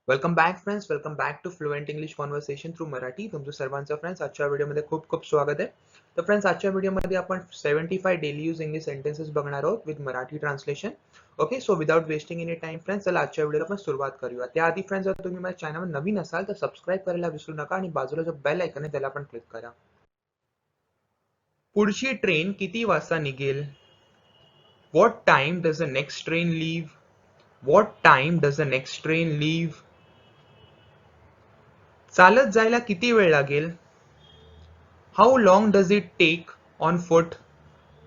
Welcome back friends, welcome back to fluent English conversation through Marathi. तुमचं सर्वांचं friends आजच्या व्हिडिओमध्ये खूप खूप स्वागत आहे. तर फ्रेंड्स, आजच्या व्हिडिओमध्ये आपण 75 डेली यूज इंग्लिश सेंटेन्सेस बघणार आहोत with Marathi translation. Okay, so without wasting any time friends, चला आजच्या व्हिडिओला आपण सुरुवात करूया. त्याआधी फ्रेंड्स, जर तुम्ही माझ्या चॅनलवर नवीन असाल तर सबस्क्राईब करायला विसरू नका आणि बाजूला जो बेल आयकॉन आहे त्याला पण क्लिक करा. पुढची ट्रेन किती वाजता निघेल? What time does the next train leave? What time does the next train leave? चालत जायला किती वेळ लागेल? How long does it take on foot?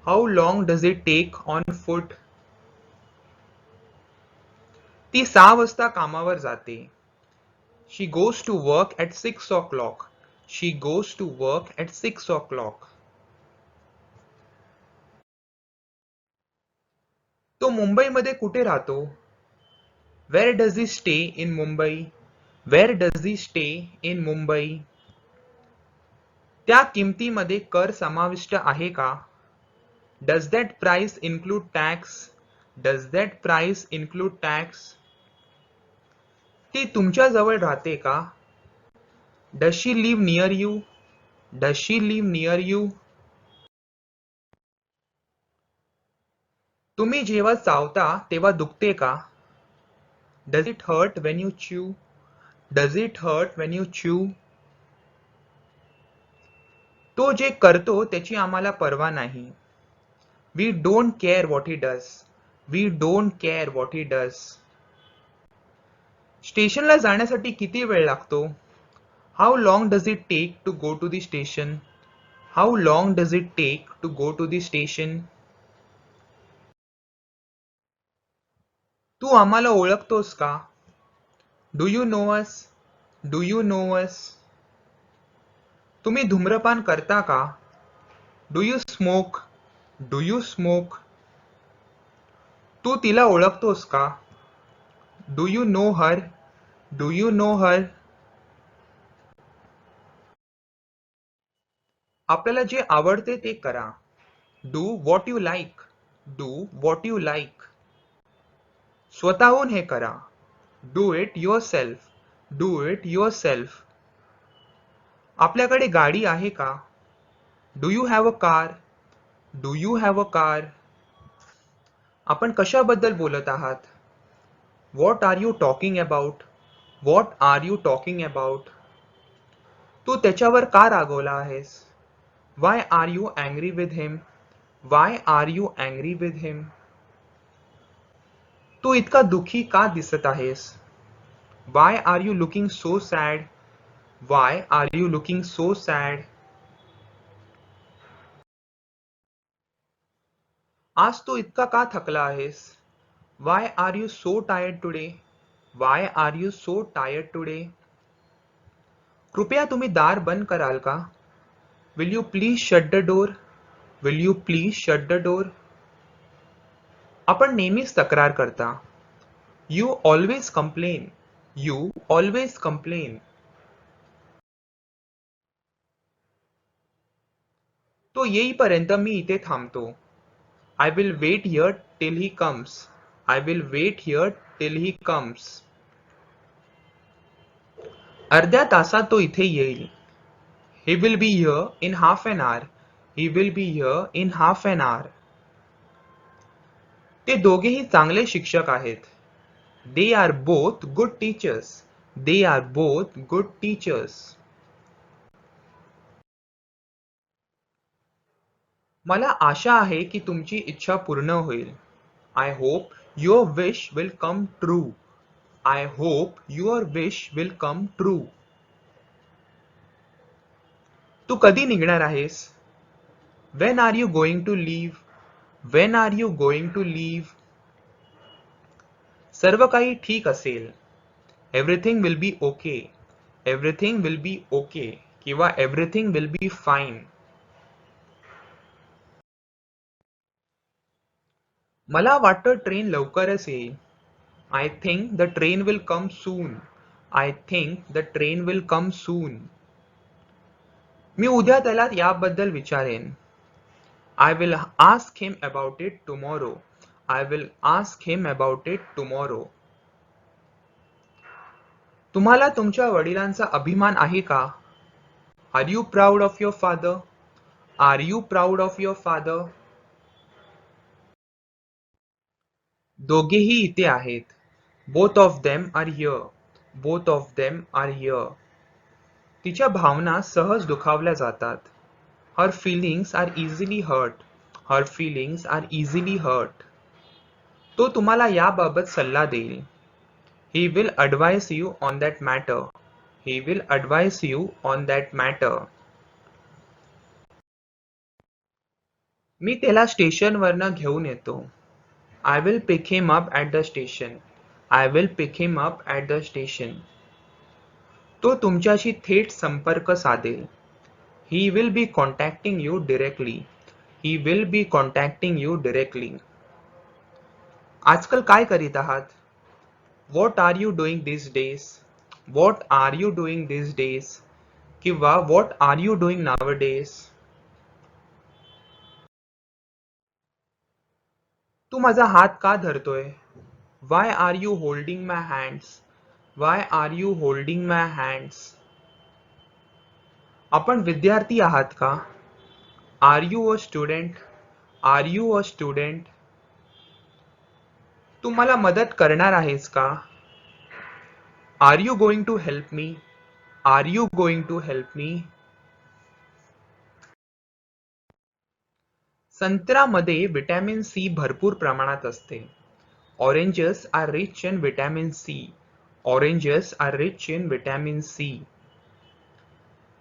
How long does it take on foot? ती 6 वाजता कामावर जाते. She goes to work at 6 o'clock. She goes to work at 6 o'clock. तो मुंबईमध्ये कुठे राहतो? Where does he stay in Mumbai? Where does he stay in Mumbai? त्या किमतीमध्ये कर समाविष्ट आहे का? Does that price include tax? Does that price include tax? ती तुमच्या जवळ राहते का? Does she live near you? Does she live near you? तुम्ही जेव्हा चावता तेव्हा दुखते का? Does it hurt when you chew? Does it hurt when you chew? तो जे करतो त्याची आम्हाला पर्वा नाही. We don't care what he does. We don't care what he does. स्टेशनला जाण्यासाठी किती वेळ लागतो? How long does it take to go to the station? How long does it take to go to the station? तू आम्हाला ओळखतोस का? Do you know us? Do you know us? तुम्ही धूम्रपान करता का? Do you smoke? Do you smoke? तू तिला ओळखतोस का? Do you know her? Do you know her? आपल्याला जे आवडते ते करा. Do what you like. Do what you like. स्वतःहून हे करा. Do it yourself. Do it yourself. आपल्याकडे गाडी आहे का? Do you have a car? Do you have a car? आपण कशाबद्दल बोलत आहात? What are you talking about? What are you talking about? तू त्याच्यावर का रागवला आहेस? Why are you angry with him? Why are you angry with him? तू इतका दुखी का दिसत आहेस? Why are you looking so sad? Why are you looking so sad? आज तू इतका का थकला आहेस? Why are you so tired today? Why are you so tired today? कृपया तुम्ही दार बंद कराल का? Will you please shut the door? Will you please shut the door? आपण नेहमीच तक्रार करता. You always complain. You always complain. तो येईपर्यंत मी इथे थांबतो. I will wait here till he comes. I will wait here till he comes. अर्ध्या तासात तो इथे येईल. He will be here in half an hour. He will be here in half an hour. ते दोघेही चांगले शिक्षक आहेत. They are both good teachers. They are both good teachers. मला आशा आहे की तुमची इच्छा पूर्ण होईल. I hope your wish will come true. I hope your wish will come true. तू कधी निघणार आहेस? When are you going to leave? When are you going to leave? सर्व काही ठीक असेल. Everything will be okay. Everything will be okay. किंवा everything will be fine. मला वाटतं ट्रेन लवकरच येईल. I think the train will come soon. I think the train will come soon. मी उद्या त्याला याबद्दल विचारेन. I will ask him about it tomorrow. I will ask him about it tomorrow. तुम्हाला तुमच्या वडिलांचा अभिमान आहे का? Are you proud of your father? Are you proud of your father? दोघेही इथे आहेत. Both of them are here. Both of them are here. तिच्या भावना सहज दुखावल्या जातात. Her feelings are easily hurt. Her feelings are easily hurt. तो तुम्हाला याबाबत सल्ला देईल. He will advise you on that matter. He will advise you on that matter. मी त्याला स्टेशनवरनं घेऊन येतो. I will pick him up at the station. I will pick him up at the station. तो तुमच्याशी थेट संपर्क साधेल. He will be contacting you directly. He will be contacting you directly. आजकाल काय करीत आहात? What are you doing these days? What are you doing these days? किंवा What are you doing nowadays? तू माझा हात का धरतोय? Why are you holding my hands? Why are you holding my hands? आपण विद्यार्थी आहात का? Are you a student? Are you a student? तू मला मदत करणार आहेस का? Are you going to help me? Are you going to help me? संत्र्यामध्ये विटॅमिन सी भरपूर प्रमाणात असते. Oranges are rich in vitamin C. Oranges are rich in vitamin C.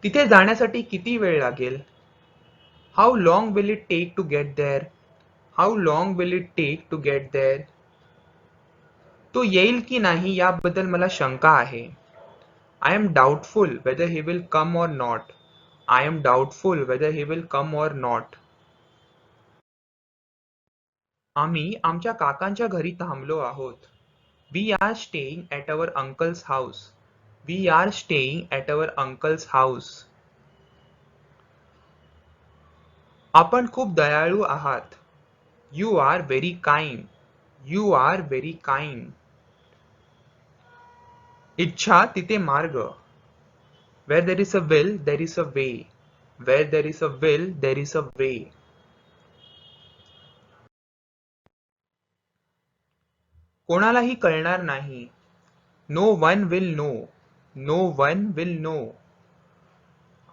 तिथे जाण्यासाठी किती वेळ लागेल? How long will it take to get there? How long will it take to get there? तो येईल की नाही याबद्दल मला शंका आहे. I am doubtful whether he will come or not. I am doubtful whether he will come or not. आम्ही आमच्या काकांच्या घरी थांबलो आहोत. We are staying at our uncle's house. We are staying at our uncle's house. आपण खूप दयाळू आहात. You are very kind. You are very kind. इच्छा तिथे मार्ग. Where there is a will, there is a way. Where there is a will, there is a way. कोणालाही कळणार नाही. No one will know. No one will know.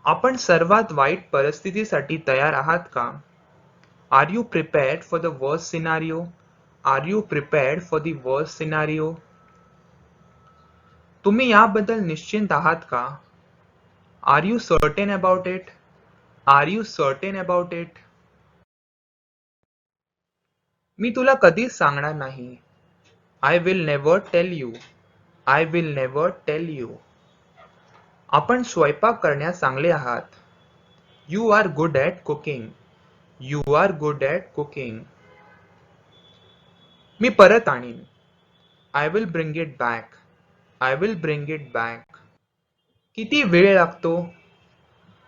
आपण सर्वात वाईट परिस्थितीसाठी तयार आहात का? Are you prepared for the worst scenario? Are you prepared for the worst scenario? तुम्ही याबद्दल निश्चिंत आहात का? Are you certain about it? Are you certain about it? मी तुला कधीच सांगणार नाही. I will never tell you. I will never tell you. आपण स्वयंपाक करण्यात चांगले आहात. You are good at cooking. You are good at cooking. मी परत आणीन. I will bring it back. I will bring it back. किती वेळ लागतो?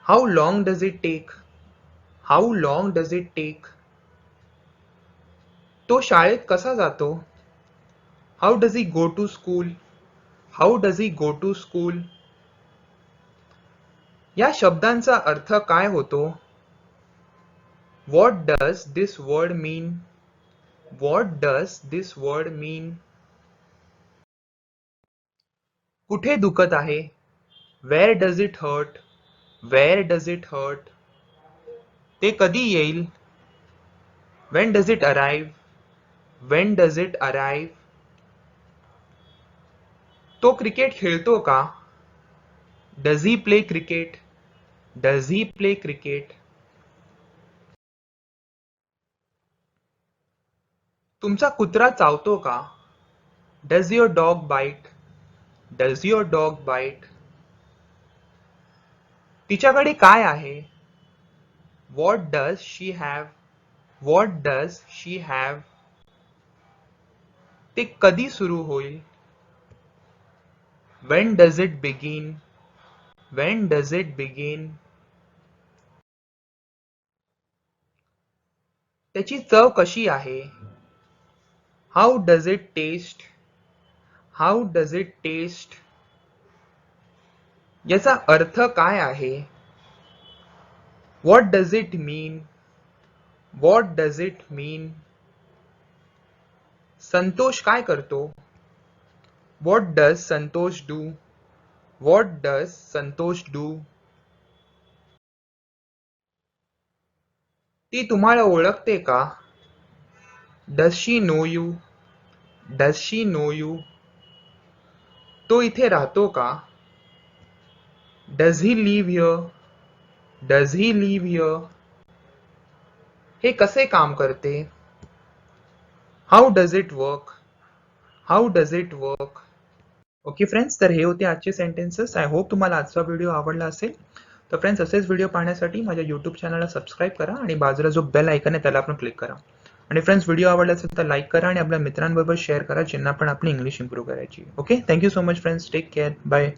How long does it take? How long does it take? तो शाळेत कसा जातो? How does he go to school? How does he go to school? या शब्दांचा अर्थ काय होतो? What does this word mean? What does this word mean? कुठे दुखत आहे? Where does it hurt? Where does it hurt? ते कधी येईल? When does it arrive? When does it arrive? तो क्रिकेट खेळतो का? Does he play cricket? Does he play cricket? तुमचा कुत्रा चावतो का? Does your dog bite? Does your dog bite? तिच्याकडे काय आहे? What does she have? What does she have? ते कधी सुरू होईल? When does it begin? When does it begin? त्याची चव कशी आहे? How does it taste? How does it taste? याचा अर्थ काय आहे? What does it mean? What does it mean? Santosh काय करतो? What does Santosh do? What does Santosh do? ती तुम्हाला ओळखते का? Does she know you? Does she know you? तो इथे राहतो का? Does he live here? Does he live here? हे कसे काम करते? How does it work? How does it work? Okay friends, तर हे होते आजचे सेंटेन्सेस. आय होप तुम्हाला आजचा व्हिडिओ आवडला असेल. तर फ्रेंड्स, असेच व्हिडिओ पाहण्यासाठी माझ्या यूट्यूब चॅनलला सबस्क्राईब करा आणि बाजूला जो बेल आयकन आहे त्याला पण क्लिक करा. आणि फ्रेंड्स, व्हिडिओ आवडला असेल तर लाईक करा आणि आपल्या मित्रांबरोबर शेअर करा ज्यांना पण आपली इंग्लिश इम्प्रूव्ह करायची. Okay, thank you so much friends. Take care. Bye.